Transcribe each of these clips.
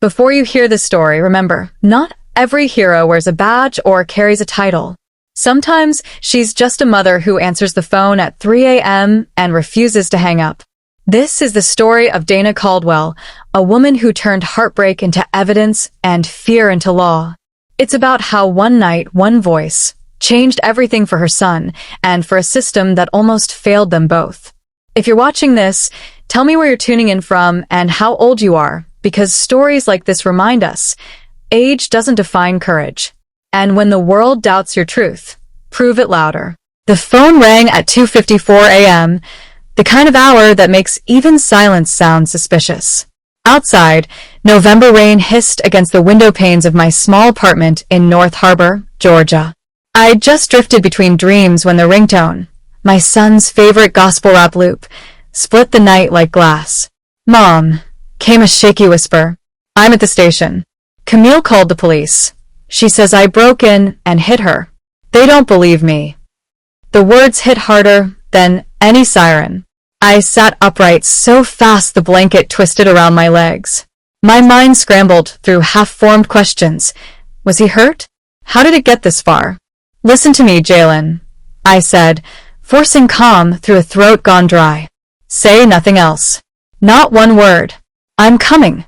Before you hear this story, remember, not every hero wears a badge or carries a title. Sometimes she's just a mother who answers the phone at 3 a.m. and refuses to hang up. This is the story of Dana Caldwell, a woman who turned heartbreak into evidence and fear into law. It's about how one night, one voice changed everything for her son and for a system that almost failed them both. If you're watching this, tell me where you're tuning in from and how old you are, because stories like this remind us, age doesn't define courage. And when the world doubts your truth, prove it louder. The phone rang at 2:54 a.m., the kind of hour that makes even silence sound suspicious. Outside, November rain hissed against the window panes of my small apartment in North Harbor, Georgia. I'd just drifted between dreams when the ringtone, my son's favorite gospel rap loop, split the night like glass. "Mom," came a shaky whisper. "I'm at the station. Camille called the police. She says I broke in and hit her. They don't believe me." The words hit harder than any siren. I sat upright so fast the blanket twisted around my legs. My mind scrambled through half-formed questions. Was he hurt? How did it get this far? "Listen to me, Jalen," I said, forcing calm through a throat gone dry. "Say nothing else. Not one word. I'm coming."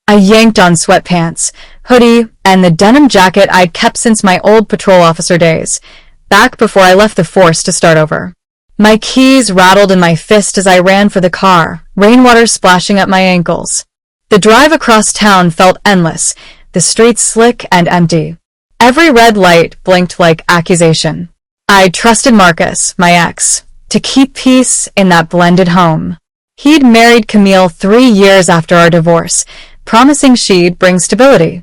I yanked on sweatpants, hoodie, and the denim jacket I'd kept since my old patrol officer days, back before I left the force to start over. My keys rattled in my fist as I ran for the car, rainwater splashing at my ankles. The drive across town felt endless, the streets slick and empty. Every red light blinked like accusation. I trusted Marcus, my ex, to keep peace in that blended home. He'd married Camille 3 years after our divorce, promising she'd bring stability.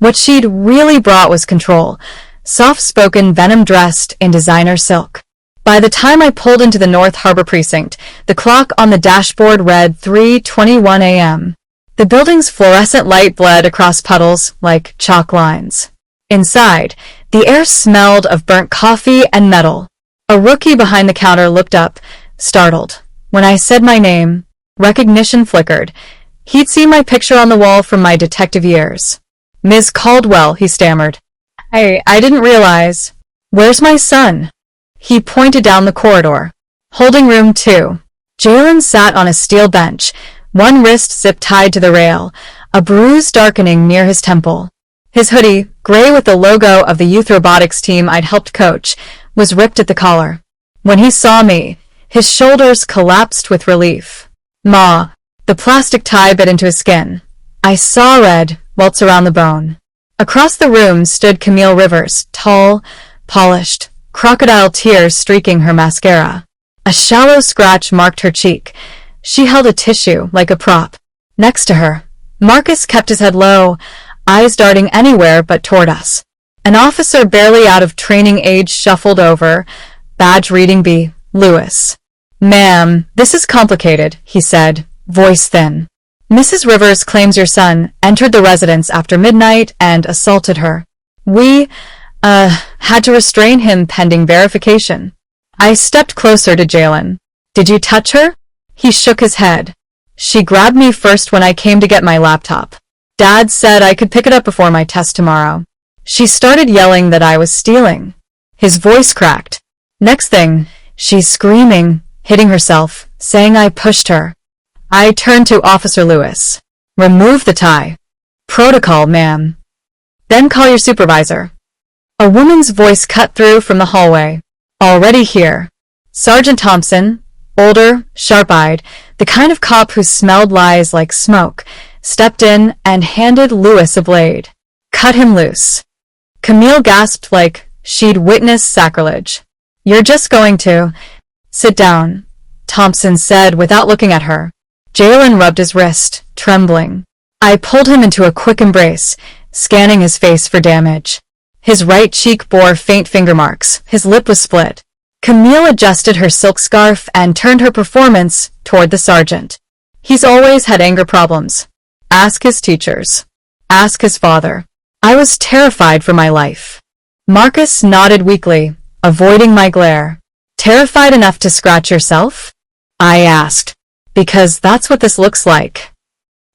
What she'd really brought was control, soft-spoken venom dressed in designer silk. By the time I pulled into the North Harbor precinct, the clock on the dashboard read 3:21 a.m. The building's fluorescent light bled across puddles like chalk lines. Inside, the air smelled of burnt coffee and metal. A rookie behind the counter looked up, startled. When I said my name, recognition flickered. He'd seen my picture on the wall from my detective years. "Ms. Caldwell," he stammered. I didn't realize. "Where's my son?" He pointed down the corridor. "Holding room 2. Jalen sat on a steel bench, one wrist zip-tied to the rail, a bruise darkening near his temple. His hoodie, gray with the logo of the youth robotics team I'd helped coach, was ripped at the collar. When he saw me, his shoulders collapsed with relief. "Ma." The plastic tie bit into his skin. I saw red welts around the bone. Across the room stood Camille Rivers, tall, polished, crocodile tears streaking her mascara. A shallow scratch marked her cheek. She held a tissue like a prop. Next to her, Marcus kept his head low, eyes darting anywhere but toward us. An officer barely out of training age shuffled over, badge reading B. Lewis. "Ma'am, this is complicated," he said, voice thin. "Mrs. Rivers claims your son entered the residence after midnight and assaulted her. We, had to restrain him pending verification." I stepped closer to Jalen. "Did you touch her?" He shook his head. "She grabbed me first when I came to get my laptop. Dad said I could pick it up before my test tomorrow. She started yelling that I was stealing." His voice cracked. "Next thing, she's screaming, hitting herself, saying I pushed her." I turned to Officer Lewis. "Remove the tie." "Protocol, ma'am." "Then call your supervisor." A woman's voice cut through from the hallway. "Already here." Sergeant Thompson, older, sharp-eyed, the kind of cop who smelled lies like smoke, stepped in and handed Lewis a blade. "Cut him loose." Camille gasped like she'd witnessed sacrilege. "You're just going to—" "Sit down," Thompson said without looking at her. Jalen rubbed his wrist, trembling. I pulled him into a quick embrace, scanning his face for damage. His right cheek bore faint finger marks. His lip was split. Camille adjusted her silk scarf and turned her performance toward the sergeant. "He's always had anger problems. Ask his teachers. Ask his father." I was terrified for my life. Marcus nodded weakly, avoiding my glare. "Terrified enough to scratch yourself?" I asked. "Because that's what this looks like."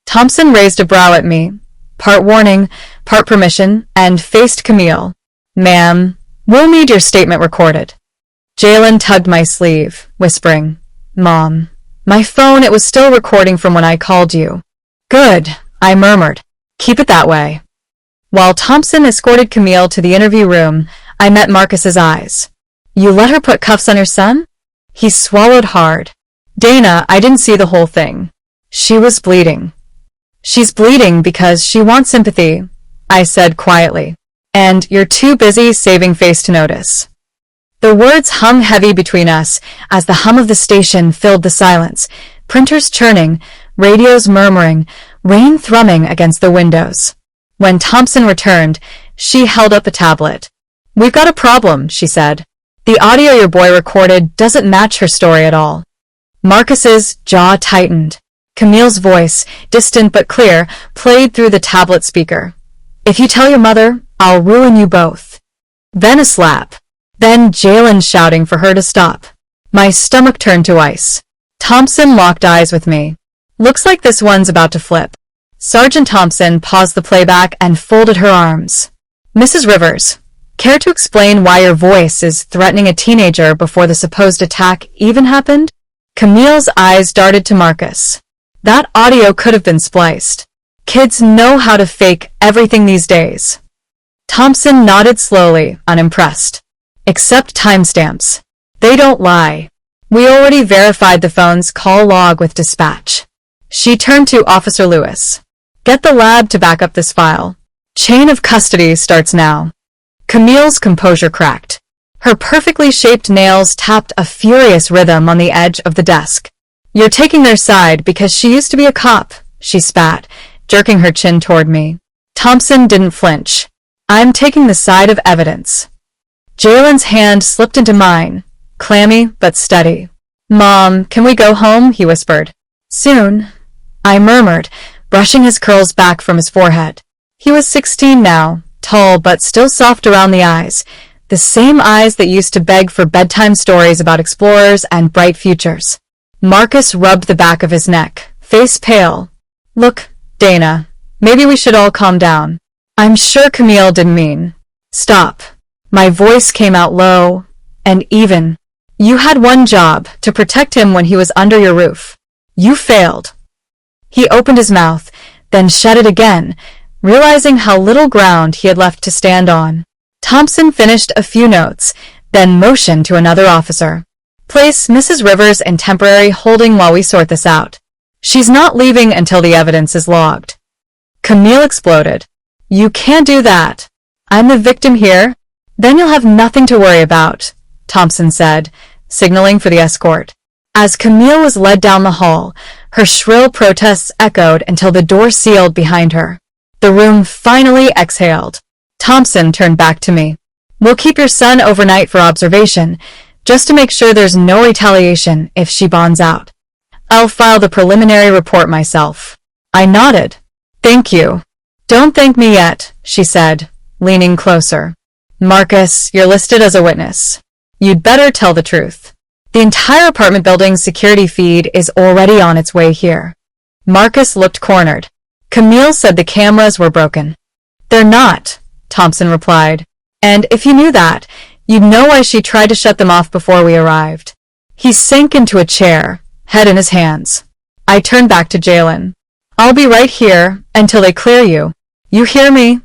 Thompson raised a brow at me. part warning, part permission, and faced Camille. Ma'am, we'll need your statement recorded. Jalen tugged my sleeve, whispering, Mom, my phone, it was still recording from when I called you. Good, I murmured. Keep it that way. While Thompson escorted Camille to the interview room, I met Marcus's eyes. You let her put cuffs on your son? He swallowed hard. Dana, I didn't see the whole thing. She was bleeding. She's bleeding because she wants sympathy, I said quietly. And you're too busy saving face to notice. The words hung heavy between us as the hum of the station filled the silence, printers churning, radios murmuring, rain thrumming against the windows. When Thompson returned, she held up a tablet. We've got a problem, she said. The audio your boy recorded doesn't match her story at all. Marcus's jaw tightened. Camille's voice, distant but clear, played through the tablet speaker. If you tell your mother, I'll ruin you both. Then a slap. Then Jalen shouting for her to stop. My stomach turned to ice. Thompson locked eyes with me. Looks like this one's about to flip. Sergeant Thompson paused the playback and folded her arms. Mrs. Rivers, care to explain why your voice is threatening a teenager before the supposed attack even happened? Camille's eyes darted to Marcus. That audio could have been spliced. Kids know how to fake everything these days. Thompson nodded slowly, unimpressed. Except timestamps. They don't lie. We already verified the phone's call log with dispatch. She turned to Officer Lewis. Get the lab to back up this file. Chain of custody starts now. Camille's composure cracked. Her perfectly shaped nails tapped a furious rhythm on the edge of the desk. You're taking their side because she used to be a cop, she spat, jerking her chin toward me. Thompson didn't flinch. I'm taking the side of evidence. Jalen's hand slipped into mine, clammy but steady. Mom, can we go home? He whispered. Soon, I murmured, brushing his curls back from his forehead. He was 16 now, tall but still soft around the eyes, the same eyes that used to beg for bedtime stories about explorers and bright futures. Marcus rubbed the back of his neck, face pale. Look, Dana, maybe we should all calm down. I'm sure Camille didn't mean. Stop. My voice came out low and even. You had one job, to protect him when he was under your roof. You failed. He opened his mouth, then shut it again, realizing how little ground he had left to stand on. Thompson finished a few notes, then motioned to another officer. Place Mrs. Rivers in temporary holding while we sort this out. She's not leaving until the evidence is logged. Camille exploded. You can't do that. I'm the victim here. Then you'll have nothing to worry about, Thompson said, signaling for the escort. As Camille was led down the hall, her shrill protests echoed until the door sealed behind her. The room finally exhaled. Thompson turned back to me. We'll keep your son overnight for observation, just to make sure there's no retaliation if she bonds out. I'll file the preliminary report myself. I nodded. Thank you. Don't thank me yet, she said, leaning closer. Marcus, you're listed as a witness. You'd better tell the truth. The entire apartment building's security feed is already on its way here. Marcus looked cornered. Camille said the cameras were broken. They're not, Thompson replied. And if you knew that, you'd know why she tried to shut them off before we arrived. He sank into a chair, head in his hands. I turned back to Jalen. I'll be right here until they clear you. You hear me?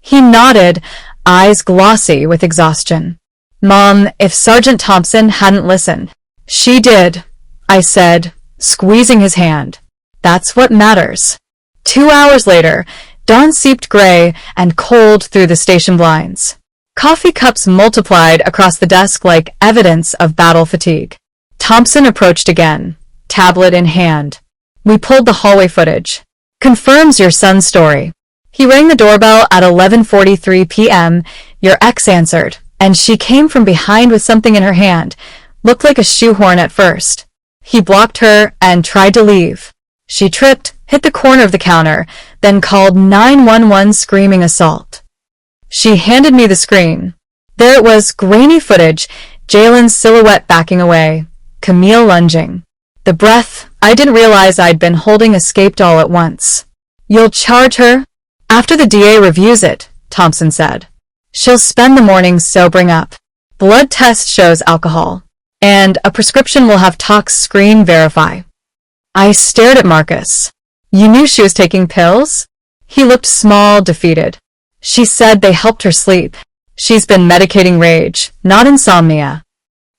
He nodded, eyes glossy with exhaustion. Mom, if Sergeant Thompson hadn't listened. She did, I said, squeezing his hand. That's what matters. 2 hours later, dawn seeped gray and cold through the station blinds. Coffee cups multiplied across the desk like evidence of battle fatigue. Thompson approached again, tablet in hand. We pulled the hallway footage. Confirms your son's story. He rang the doorbell at 11:43 p.m. Your ex answered, and she came from behind with something in her hand. Looked like a shoehorn at first. He blocked her and tried to leave. She tripped, hit the corner of the counter, then called 911 screaming assault. She handed me the screen. There it was, grainy footage, Jalen's silhouette backing away, Camille lunging. The breath I didn't realize I'd been holding escaped all at once. You'll charge her? After the DA reviews it, Thompson said. She'll spend the morning sobering up. Blood test shows alcohol. And a prescription will have tox screen verify. I stared at Marcus. You knew she was taking pills? He looked small, defeated. She said they helped her sleep. She's been medicating rage, not insomnia.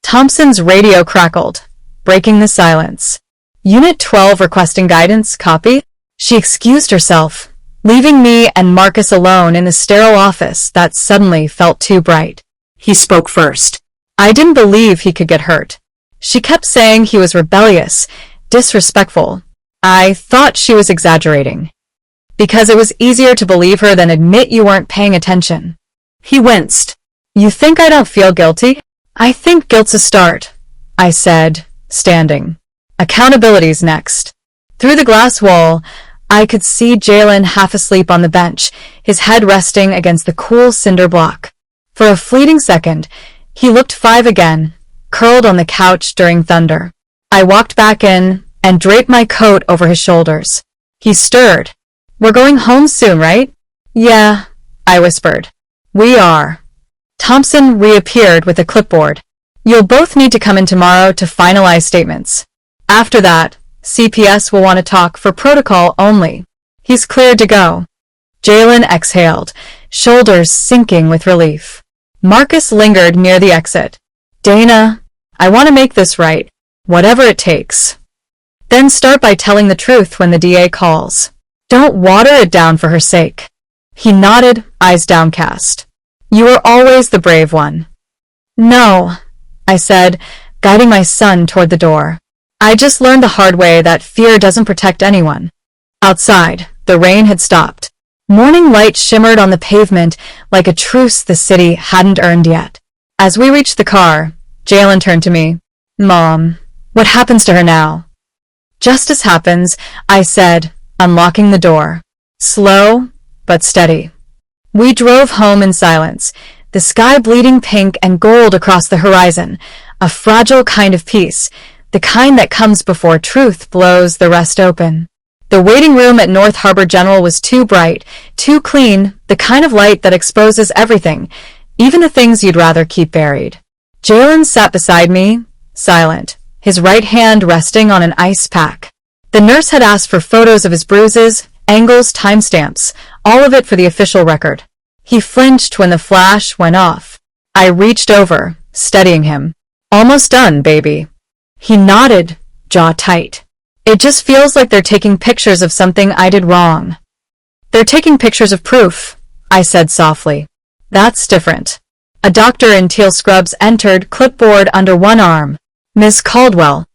Thompson's radio crackled, breaking the silence. Unit 12 requesting guidance, copy? She excused herself, leaving me and Marcus alone in the sterile office that suddenly felt too bright. He spoke first. I didn't believe he could get hurt. She kept saying he was rebellious, disrespectful. I thought she was exaggerating. Because it was easier to believe her than admit you weren't paying attention. He winced. You think I don't feel guilty? I think guilt's a start, I said, standing. Accountability's next. Through the glass wall, I could see Jalen half asleep on the bench, his head resting against the cool cinder block. For a fleeting second, he looked 5 again, curled on the couch during thunder. I walked back in and draped my coat over his shoulders. He stirred. We're going home soon, right? Yeah, I whispered. We are. Thompson reappeared with a clipboard. You'll both need to come in tomorrow to finalize statements. After that, CPS will want to talk for protocol only. He's cleared to go. Jalen exhaled, shoulders sinking with relief. Marcus lingered near the exit. Dana, I want to make this right, whatever it takes. Then start by telling the truth when the DA calls. Don't water it down for her sake. He nodded, eyes downcast. You were always the brave one. No, I said, guiding my son toward the door. I just learned the hard way that fear doesn't protect anyone. Outside, the rain had stopped. Morning light shimmered on the pavement like a truce the city hadn't earned yet. As we reached the car, Jalen turned to me. Mom, what happens to her now? Justice happens, I said, unlocking the door. Slow, but steady. We drove home in silence, the sky bleeding pink and gold across the horizon, a fragile kind of peace, the kind that comes before truth blows the rest open. The waiting room at North Harbor General was too bright, too clean, the kind of light that exposes everything, even the things you'd rather keep buried. Jalen sat beside me, silent, his right hand resting on an ice pack. The nurse had asked for photos of his bruises, angles, timestamps, all of it for the official record. He flinched when the flash went off. I reached over, steadying him. Almost done, baby. He nodded, jaw tight. It just feels like they're taking pictures of something I did wrong. They're taking pictures of proof, I said softly. That's different. A doctor in teal scrubs entered, clipboard under one arm. Miss Caldwell.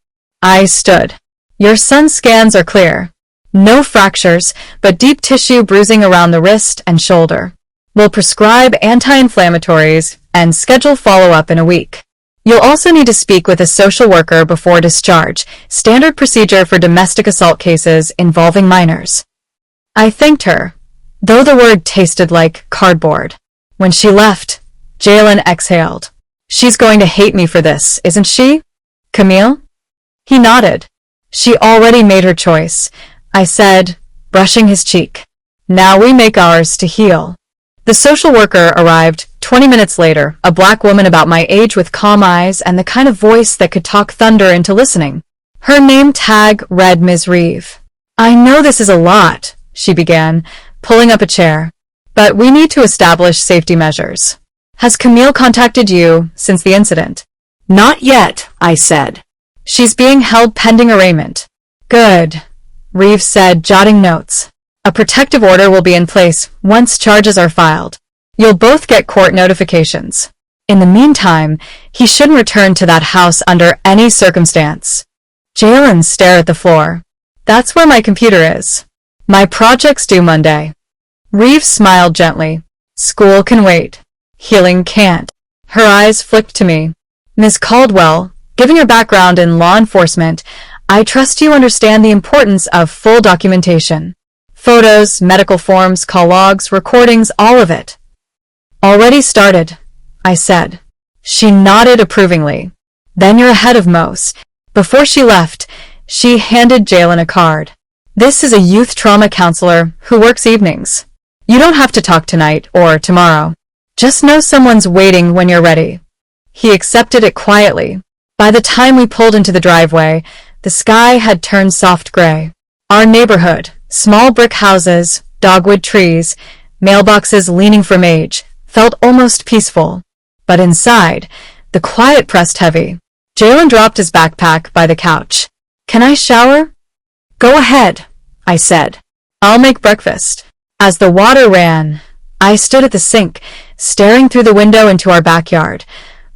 I stood. Your son's scans are clear. No fractures, but deep tissue bruising around the wrist and shoulder. We'll prescribe anti-inflammatories and schedule follow-up in a week. You'll also need to speak with a social worker before discharge, standard procedure for domestic assault cases involving minors. I thanked her, though the word tasted like cardboard. When she left, Jalen exhaled. She's going to hate me for this, isn't she? Camille? He nodded. She already made her choice, I said, brushing his cheek. Now we make ours to heal. The social worker arrived 20 minutes later, a black woman about my age with calm eyes and the kind of voice that could talk thunder into listening. Her name tag read Ms. Reeve. I know this is a lot, she began, pulling up a chair, but we need to establish safety measures. Has Camille contacted you since the incident? Not yet, I said. She's being held pending arraignment. Good, Reeve said, jotting notes. A protective order will be in place once charges are filed. You'll both get court notifications. In the meantime, he shouldn't return to that house under any circumstance. Jalen stared at the floor. That's where my computer is. My project's due Monday. Reeve smiled gently. School can wait. Healing can't. Her eyes flicked to me. Miss Caldwell, given your background in law enforcement, I trust you understand the importance of full documentation. Photos, medical forms, call logs, recordings, all of it. Already started, I said. She nodded approvingly. Then you're ahead of most. Before she left, she handed Jalen a card. This is a youth trauma counselor who works evenings. You don't have to talk tonight or tomorrow. Just know someone's waiting when you're ready. He accepted it quietly. By the time we pulled into the driveway, the sky had turned soft gray. Our neighborhood, small brick houses, dogwood trees, mailboxes leaning from age, felt almost peaceful. But inside, the quiet pressed heavy. Jalen dropped his backpack by the couch. Can I shower? Go ahead, I said. I'll make breakfast. As the water ran, I stood at the sink, staring through the window into our backyard,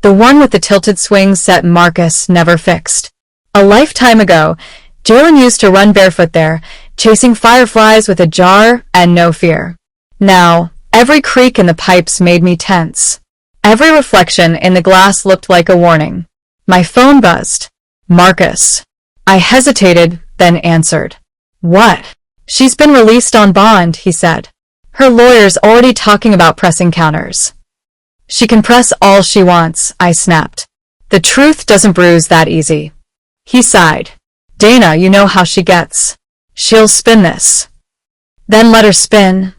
the one with the tilted swing set Marcus never fixed. A lifetime ago, Jalen used to run barefoot there, chasing fireflies with a jar and no fear. Now, every creak in the pipes made me tense. Every reflection in the glass looked like a warning. My phone buzzed. Marcus. I hesitated, then answered. What? She's been released on bond, he said. Her lawyer's already talking about pressing counters. She can press all she wants, I snapped. The truth doesn't bruise that easy. He sighed. Dana, you know how she gets. She'll spin this. Then let her spin,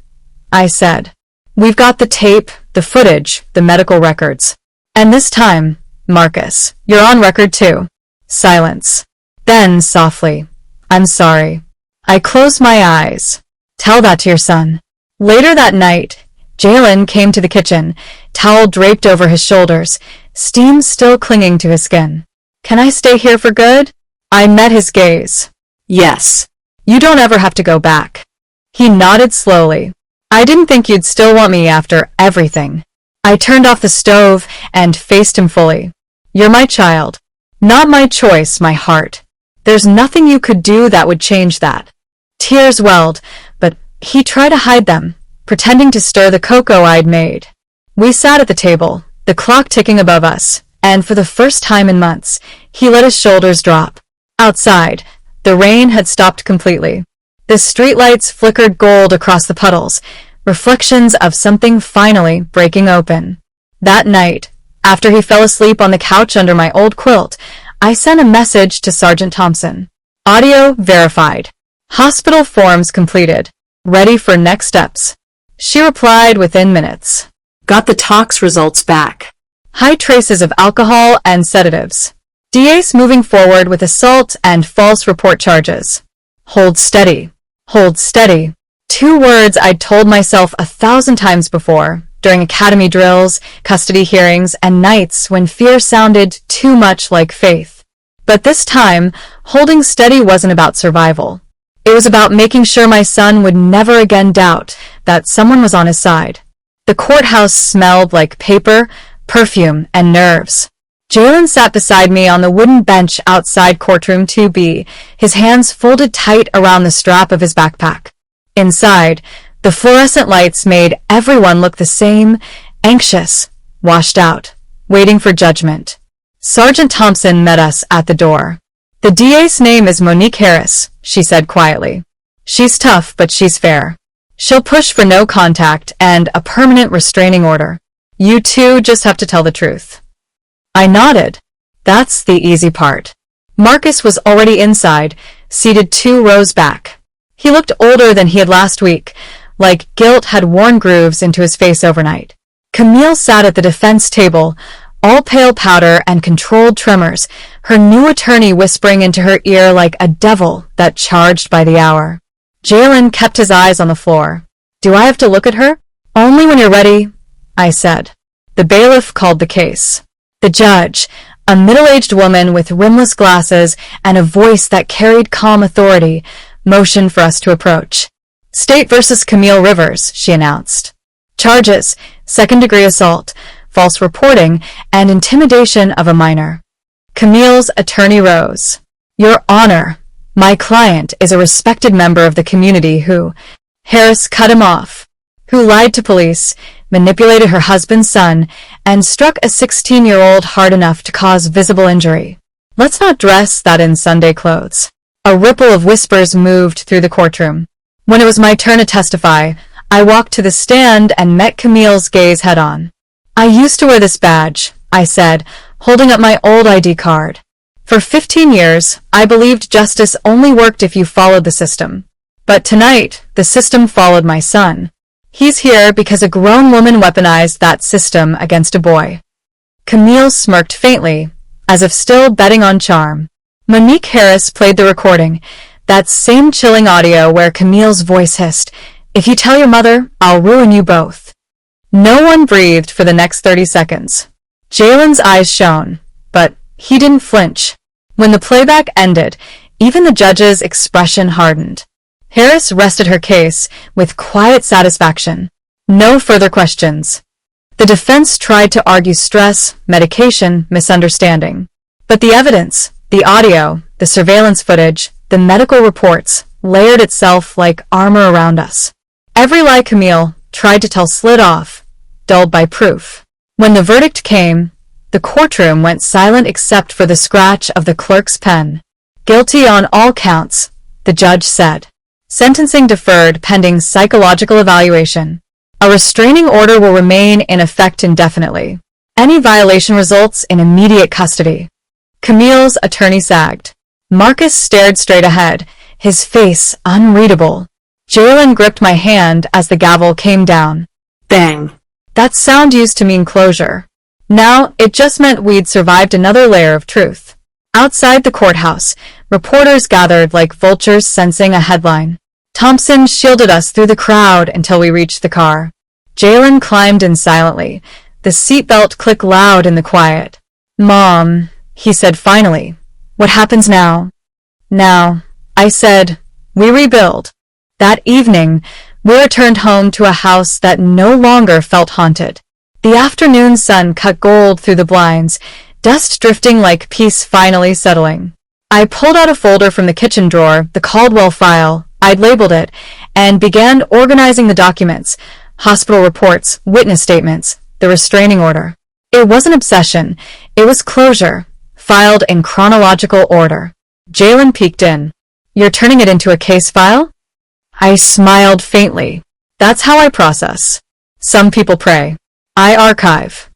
I said. We've got the tape, the footage, the medical records. And this time, Marcus, you're on record too. Silence. Then, softly, I'm sorry. I closed my eyes. Tell that to your son. Later that night, Jalen came to the kitchen, towel draped over his shoulders, steam still clinging to his skin. Can I stay here for good? I met his gaze. Yes. You don't ever have to go back. He nodded slowly. I didn't think you'd still want me after everything. I turned off the stove and faced him fully. You're my child. Not my choice, my heart. There's nothing you could do that would change that. Tears welled, but he tried to hide them, pretending to stir the cocoa I'd made. We sat at the table, the clock ticking above us, and for the first time in months, he let his shoulders drop. Outside, the rain had stopped completely. The streetlights flickered gold across the puddles, reflections of something finally breaking open. That night, after he fell asleep on the couch under my old quilt, I sent a message to Sergeant Thompson. Audio verified. Hospital forms completed. Ready for next steps. She replied within minutes. Got the tox results back. High traces of alcohol and sedatives. DA's moving forward with assault and false report charges. Hold steady. Hold steady. 2 words I'd told myself 1,000 times before, during academy drills, custody hearings, and nights when fear sounded too much like faith. But this time, holding steady wasn't about survival. It was about making sure my son would never again doubt that someone was on his side. The courthouse smelled like paper, perfume, and nerves. Jalen sat beside me on the wooden bench outside courtroom 2B, his hands folded tight around the strap of his backpack. Inside, the fluorescent lights made everyone look the same, anxious, washed out, waiting for judgment. Sergeant Thompson met us at the door. The DA's name is Monique Harris, she said quietly. She's tough, but she's fair. She'll push for no contact and a permanent restraining order. You two just have to tell the truth. I nodded. That's the easy part. Marcus was already inside, seated 2 rows back. He looked older than he had last week, like guilt had worn grooves into his face overnight. Camille sat at the defense table, all pale powder and controlled tremors, her new attorney whispering into her ear like a devil that charged by the hour. Jalen kept his eyes on the floor. Do I have to look at her? Only when you're ready, I said. The bailiff called the case. The judge, a middle-aged woman with rimless glasses and a voice that carried calm authority, motioned for us to approach. State versus Camille Rivers, she announced. Charges, 2nd-degree assault, false reporting, and intimidation of a minor. Camille's attorney rose. Your Honor, my client is a respected member of the community who— Harris cut him off. Who lied to police, manipulated her husband's son, and struck a 16-year-old hard enough to cause visible injury. Let's not dress that in Sunday clothes. A ripple of whispers moved through the courtroom. When it was my turn to testify, I walked to the stand and met Camille's gaze head-on. I used to wear this badge, I said, holding up my old ID card. For 15 years, I believed justice only worked if you followed the system. But tonight, the system followed my son. He's here because a grown woman weaponized that system against a boy. Camille smirked faintly, as if still betting on charm. Monique Harris played the recording, that same chilling audio where Camille's voice hissed, "If you tell your mother, I'll ruin you both." No one breathed for the next 30 seconds. Jalen's eyes shone, but he didn't flinch. When the playback ended, even the judge's expression hardened. Harris rested her case with quiet satisfaction. No further questions. The defense tried to argue stress, medication, misunderstanding. But the evidence, the audio, the surveillance footage, the medical reports, layered itself like armor around us. Every lie Camille tried to tell slid off, dulled by proof. When the verdict came, the courtroom went silent except for the scratch of the clerk's pen. "Guilty on all counts," the judge said. Sentencing deferred pending psychological evaluation. A restraining order will remain in effect indefinitely. Any violation results in immediate custody. Camille's attorney sagged. Marcus stared straight ahead, his face unreadable. Jalen gripped my hand as the gavel came down. Bang. That sound used to mean closure. Now it just meant we'd survived another layer of truth. Outside the courthouse, reporters gathered like vultures sensing a headline. Thompson shielded us through the crowd until we reached the car. Jalen climbed in silently, the seatbelt clicked loud in the quiet. "Mom," he said finally, "what happens now?" "Now," I said, "we rebuild." That evening, we returned home to a house that no longer felt haunted. The afternoon sun cut gold through the blinds, dust drifting like peace finally settling. I pulled out a folder from the kitchen drawer, the Caldwell file, I'd labeled it, and began organizing the documents, hospital reports, witness statements, the restraining order. It wasn't obsession, it was closure, filed in chronological order. Jalen peeked in. "You're turning it into a case file?" I smiled faintly. "That's how I process. Some people pray. I archive."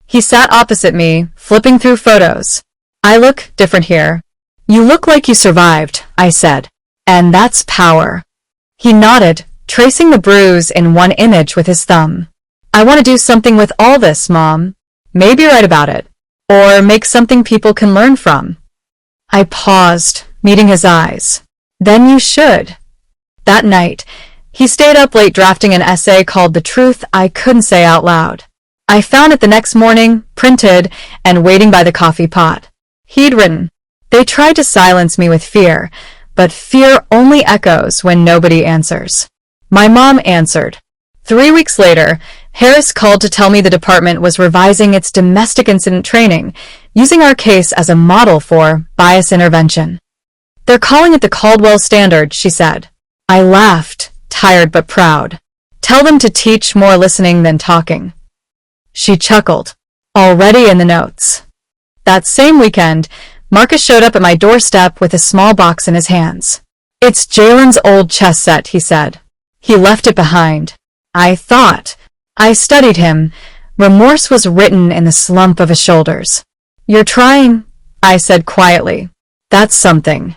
He sat opposite me, flipping through photos. "I look different here." "You look like you survived," I said. "And that's power." He nodded, tracing the bruise in one image with his thumb. "I want to do something with all this, Mom. Maybe write about it. Or make something people can learn from." I paused, meeting his eyes. "Then you should." That night, he stayed up late drafting an essay called "The Truth I Couldn't Say Out Loud." I found it the next morning, printed, and waiting by the coffee pot. He'd written, "They tried to silence me with fear, but fear only echoes when nobody answers." My mom answered. 3 weeks later, Harris called to tell me the department was revising its domestic incident training, using our case as a model for bias intervention. "They're calling it the Caldwell Standard," she said. I laughed, tired but proud. "Tell them to teach more listening than talking." She chuckled. "Already in the notes." That same weekend, Marcus showed up at my doorstep with a small box in his hands. "It's Jalen's old chess set," he said. "He left it behind." I thought. I studied him. Remorse was written in the slump of his shoulders. "You're trying," I said quietly. "That's something."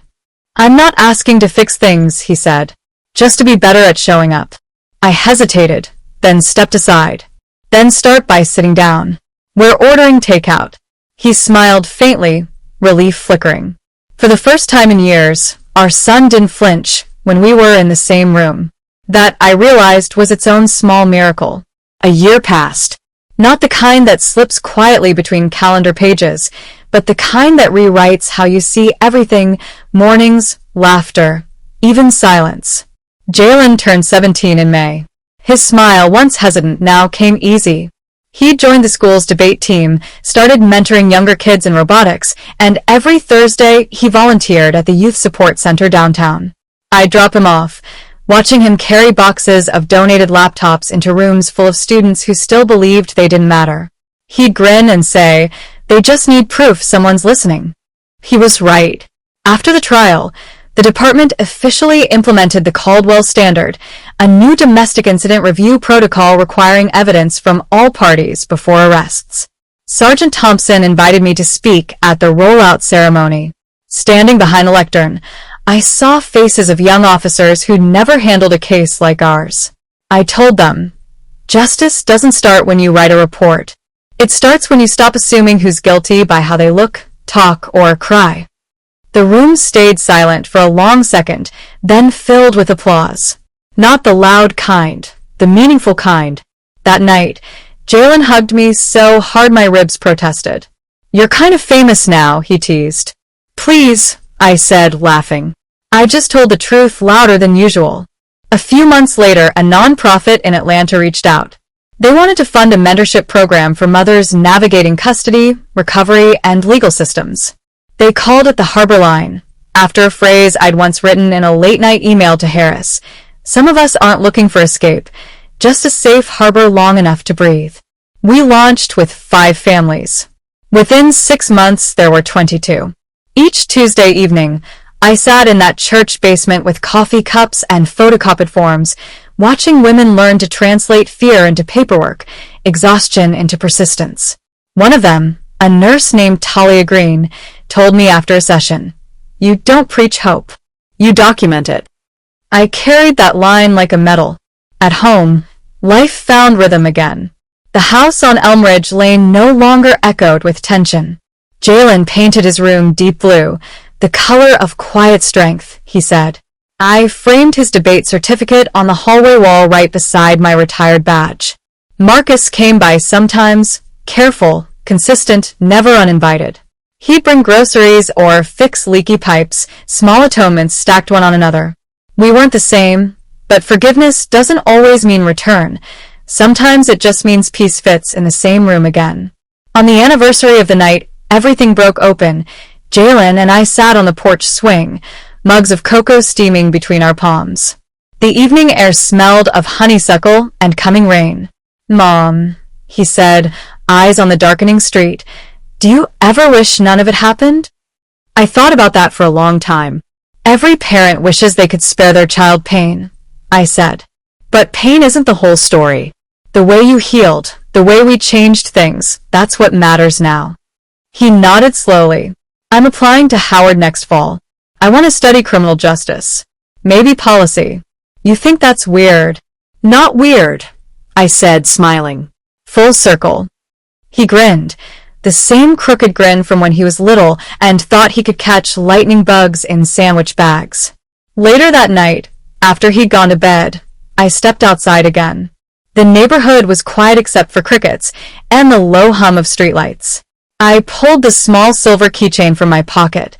"I'm not asking to fix things," he said. "Just to be better at showing up." I hesitated, then stepped aside. "Then start by sitting down. We're ordering takeout." He smiled faintly, relief flickering. For the first time in years, our son didn't flinch when we were in the same room. That, I realized, was its own small miracle. A year passed. Not the kind that slips quietly between calendar pages, but the kind that rewrites how you see everything: mornings, laughter, even silence. Jalen turned 17 in May. His smile, once hesitant, now came easy. He joined the school's debate team, started mentoring younger kids in robotics, and every Thursday he volunteered at the youth support center downtown. I'd drop him off, watching him carry boxes of donated laptops into rooms full of students who still believed they didn't matter. He'd grin and say, "They just need proof someone's listening." He was right. After the trial, the department officially implemented the Caldwell Standard, a new domestic incident review protocol requiring evidence from all parties before arrests. Sergeant Thompson invited me to speak at the rollout ceremony. Standing behind the lectern, I saw faces of young officers who'd never handled a case like ours. I told them, justice doesn't start when you write a report. It starts when you stop assuming who's guilty by how they look, talk, or cry. The room stayed silent for a long second, then filled with applause. Not the loud kind, the meaningful kind. That night, Jalen hugged me so hard my ribs protested. You're kind of famous now, he teased. Please, I said, laughing. I just told the truth louder than usual. A few months later, a nonprofit in Atlanta reached out. They wanted to fund a mentorship program for mothers navigating custody, recovery, and legal systems. They called it the Harbor Line, after a phrase I'd once written in a late-night email to Harris. Some of us aren't looking for escape, just a safe harbor long enough to breathe. We launched with 5 families. Within 6 months, there were 22. Each Tuesday evening, I sat in that church basement with coffee cups and photocopied forms, watching women learn to translate fear into paperwork, exhaustion into persistence. One of them, a nurse named Talia Green, told me after a session, "You don't preach hope. You document it." I carried that line like a medal. At home, life found rhythm again. The house on Elm Ridge Lane no longer echoed with tension. Jalen painted his room deep blue, the color of quiet strength, he said. I framed his debate certificate on the hallway wall right beside my retired badge. Marcus came by sometimes, careful, consistent, never uninvited. He'd bring groceries or fix leaky pipes, small atonements stacked one on another. We weren't the same, but forgiveness doesn't always mean return. Sometimes it just means peace fits in the same room again. On the anniversary of the night everything broke open, Jalen and I sat on the porch swing, mugs of cocoa steaming between our palms. The evening air smelled of honeysuckle and coming rain. "Mom," he said, eyes on the darkening street, "do you ever wish none of it happened?" I thought about that for a long time. Every parent wishes they could spare their child pain, I said. But pain isn't the whole story. The way you healed, the way we changed things, that's what matters now. He nodded slowly. I'm applying to Howard next fall. I want to study criminal justice. Maybe policy. You think that's weird? Not weird, I said, smiling. Full circle. He grinned, the same crooked grin from when he was little and thought he could catch lightning bugs in sandwich bags. Later that night, after he'd gone to bed, I stepped outside again. The neighborhood was quiet except for crickets and the low hum of streetlights. I pulled the small silver keychain from my pocket,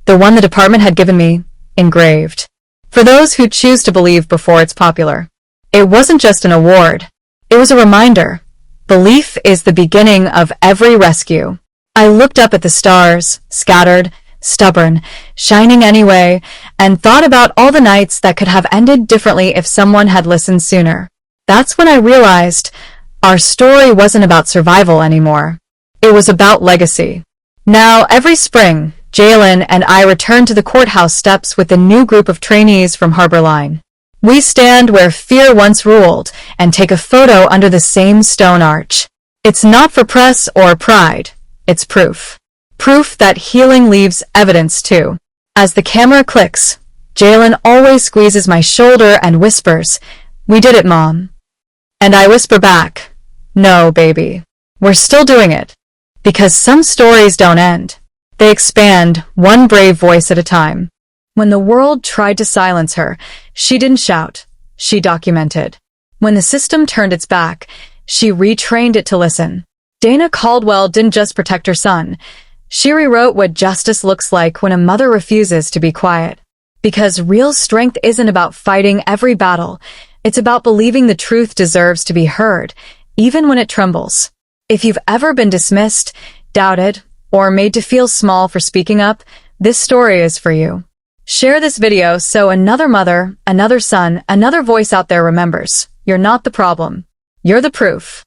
the one the department had given me, engraved. For those who choose to believe before it's popular. It wasn't just an award. It was a reminder. Belief is the beginning of every rescue. I looked up at the stars, scattered, stubborn, shining anyway, and thought about all the nights that could have ended differently if someone had listened sooner. That's when I realized our story wasn't about survival anymore. It was about legacy. Now, every spring, Jalen and I return to the courthouse steps with a new group of trainees from Harbor Line. We stand where fear once ruled and take a photo under the same stone arch. It's not for press or pride. It's proof. Proof that healing leaves evidence too. As the camera clicks, Jalen always squeezes my shoulder and whispers, "We did it, Mom." And I whisper back, "No, baby. We're still doing it." Because some stories don't end. They expand, one brave voice at a time. When the world tried to silence her, she didn't shout. She documented. When the system turned its back, she retrained it to listen. Dana Caldwell didn't just protect her son. She rewrote what justice looks like when a mother refuses to be quiet. Because real strength isn't about fighting every battle. It's about believing the truth deserves to be heard, even when it trembles. If you've ever been dismissed, doubted, or made to feel small for speaking up, this story is for you. Share this video so another mother, another son, another voice out there remembers. You're not the problem. You're the proof.